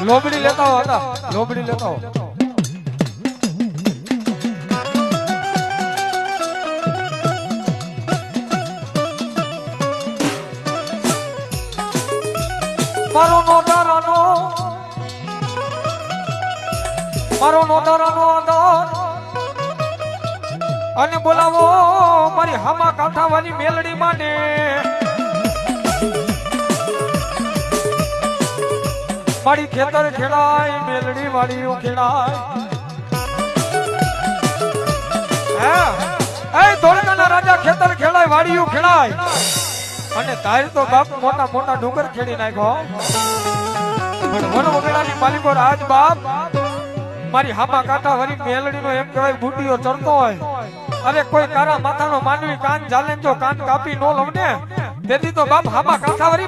લોબડી લેતા હો હતા, લોબડી લેતા હો. મારો નોતારાનો આધાર અને બોલાવો મારી હામા કાંઠાવાની મેલડી માટે. મારી ખેતર ખેડાય મેલડી વાળી ખેડાય. હે એ ધોળકાના રાજા ખેતર ખેડાય વાડીયું ખેડાય અને તાર તો બાપ મોટા મોટા ડુંગર ખેડી નાખ્યો. પણ વન વગડાની માલિકો રાજ બાપ મારી હામા કાંઠા વરી મેલડીનો એમ કહેવાય બુટીઓ ચડતો હોય. અરે કોઈ કારા માથાનો માનવી કાન ઝાલે જો કાન કાપી નો લવ ને તેથી તો બાપ હામા કાંઠા વરી